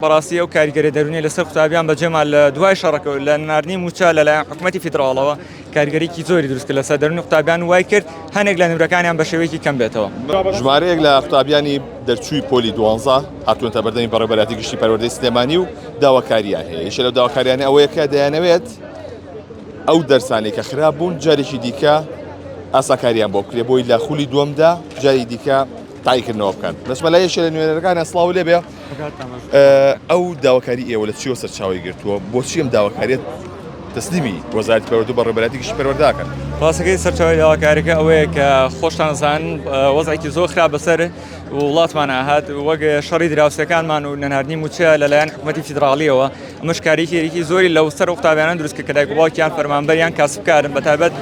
بەڕاستی ئەو کاریگەری دەرونی لەسەر قوتابیان بەجێمان لە دوای شەڕەکە لە ناردنی موچە لەلایەن حکوومەتی فیدراڵەوە کاریگەریکی زۆری دروستکرد لەسەر دەرونی قوتابیان وای کرد هەنێک لە نورەکانیان بە شێوەیەکی کەم بێتەوە. ژمارەیەک لە قوتابیانی دەرچووی پۆلی 12 هاتوونەتە بەردەمی بەڕێوەبەراتی گشتی پەروەردەی سلێمانی و داواکاریان هەیە. یەکێک لەو داواکاریانە ئەوەیە کە دەیانەوێت ئەو دەرسانێک کە خراپ بوون جارێکی دیکە ئاساکاریان بۆ بکرێ بۆی لە خولی دووەمدا جاری دیکە تایکردنەوە بکەن. دەچمە لە یەکێک لە نوێنەرەکانە سڵاو لێبێ ئەو داواکاری ئێوە لە چیەوە سەرچاوی گرتووە بۆچی ئەم داواکاریت تەسلیمی وەزارەتی پەروەردە و بەڕێوەبەراتی گشتی پەروەردەکەن؟ ڕاستەکەی سەرچاوی داواکاریەکە ئەوەیە کە خۆشتان زانن وەزعێکی زۆر خراپ بەسەر وڵاتمان هات وەک شەڕی دراوسەکانمان و نەناردنی موچە لەلایەن حکوومەتی فیدراڵیەوە ئەمەش کاریگەریەکی زۆری لەو سەر قوتابیانە دروست کرد کە دایکوباوکیان فەرمانبەریان کاسبکارن بەتایبەت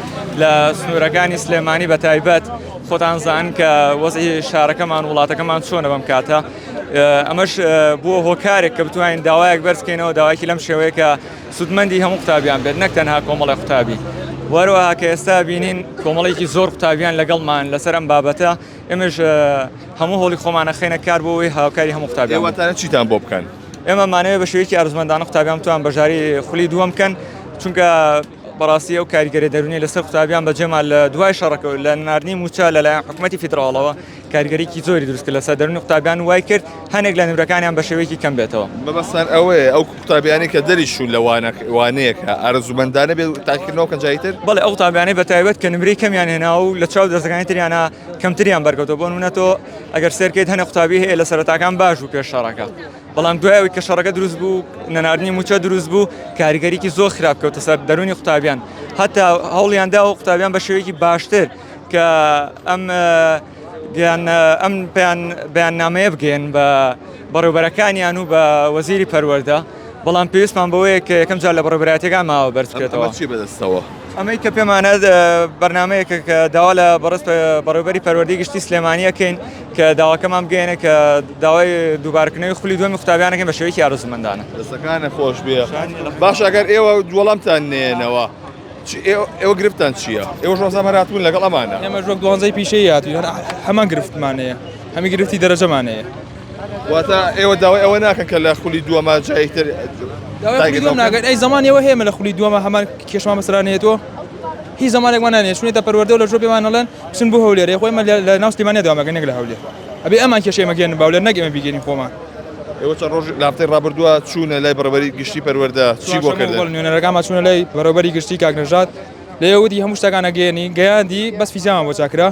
لە سنوورەکانی سلێمانی بەتایبەت خۆتان زانن کە وەزعی شارەکەمان وڵاتەکەمان چۆنە بەم کاتە. ئەمەش بووە هۆکارێک کە بتوانین داوایەک بەرزکەینەوە داوایکی لەم شێوەیە کە سودمەندی هەموو قوتابیان بێت نەک تەنها کۆمەڵی قوتابی. وەروەها کە ئێستا بینین کۆمەڵێکی زۆر قوتابیان لەگەڵمان لەسەر ئەم بابەتە ئێمەش هەموو هۆڵی خۆمانە خێنە کار بۆەوەی هاوکاری هەموو قوتابیان. ئێوەتانە چیتان بۆ بکەن؟ ئێمە مانەوێت بە شێوەیەکی ئەرزمەندانە قوتابیان بتوان بەژاری خولی دووەم بکەن چونکە بەڕاستی ئەو کاریگەری دەرونی لەسەر قوتابیان بەجێمان لە دوای شەڕەکە لە ناردنی موچە لەلایەن حکوومەتی فیدراڵەوە کاریگەریکی زۆری دروست کرد لەسەر دەرونی قوتابیان وای کرد هەنێک لە نورەکانیان بە شێوەیەکی کەم بێتەوە. بەبەستان ئەوەیە ئەو قوتابیانی کە دەریشون لە وانەیە کە ئارەزومەندانە بێت تاقیکردنەوە کەن جاییتر؟ بەڵێ ئەو قوتابیانەی بەتایبەت کە نمرەی کەمیان هێنا و لە چاو دەرسەکانی تریانە کەمتریان بەرگەوتەوە بۆ نمونەتەوە ئەگەر سێرکەیت هەنێک قوتابی هەیە لە سەرەتاکان باش بوو پێش شەڕەکە بەڵام دوایەوەی کە شەڕەکە دروست بوو نەناردنی موچە دروست بوو کاریگەریکی زۆر خراپ کەوتە سەر دەرونی قوتابیان هەتا هەوڵیاندا و قوتابیان بە شێوەیەکی باشتر کە ئەم بەیاننامەیە بگەن بە بەڕێوەبەرەکانیان و بە وەزیری پەروەردە بەڵام پێویستمان بەوەیە کە یەکەم جار لە بەڕێوەبەراتیەکان ماوە بەرز بکرێتەوە. چی بەدەستەوە؟ ئەمەی کە پێمانە بەرنامەیەکە کە داوا لە بەڕێوەبەری پەروەردەی گشتی سلێمانیەکەین کە داواکەمان بگەێنە کە داوای دووبارکردنەوەی خولی دووەمی قوتابیانەکەین بە شێوەیەکی ئارەزومەندانە. دەستەکانە خۆش بێ. باش ئەگەر ئێوە وەڵامتان نێنەوە ئێوە گرفتان چییە؟ ئێوە ڕۆژەمە هاتوون لەگەڵ ئەمانە؟ ئێمە ژۆک 12 پیشەی هاتووین هەمان گرفتمانەیە هەمی گرفتی دەرەجەمانەیە. واتە ئێوە داوای ئەوە ناکەن کە لە خولی دووەمە جاییتر ناگەن ئەی زمانیەوە هەیە لە خولی دووەمە هەمان کێشمان بەسرانێتەوە هیچ زمانێکمان نانێت چونێتە پەروەردە و لە ژۆ پێمانەڵێن بچن بۆ هەولێر خۆی لە ناو سلێمانیا داوامەکەنێک لە هەولێر ئەبێ ئەمان کێشەیەمەگەێن باولێر نەک ئێمە بیگەین خۆمان. ئێوە چەند ڕۆژ لە هەفتەی ڕابردووە چوونە لای بەڕێوەبەری گشتی پەروەردە چی بۆ کردن؟ نوێنەرەکانمان چوونە لای بەڕێوەبەری گشتی کاکنەژاد لێوەدی هەموو شتەکانە گەیەنی گەیاندی بەس فیزیامان بۆ چاکرا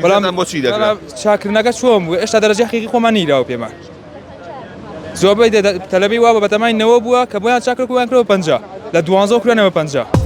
بەڵام بۆچی دەکرا چاکردنەکە چۆن بوو ئێستا دەرەجەی حەقیقی خۆمان نیراوە پێمان زۆربەی تەلەبی وا بە بەتەمای 9 بووە کە بۆیان چاکرد و یان کرۆ 50 لە 12 کرێنەوە 50.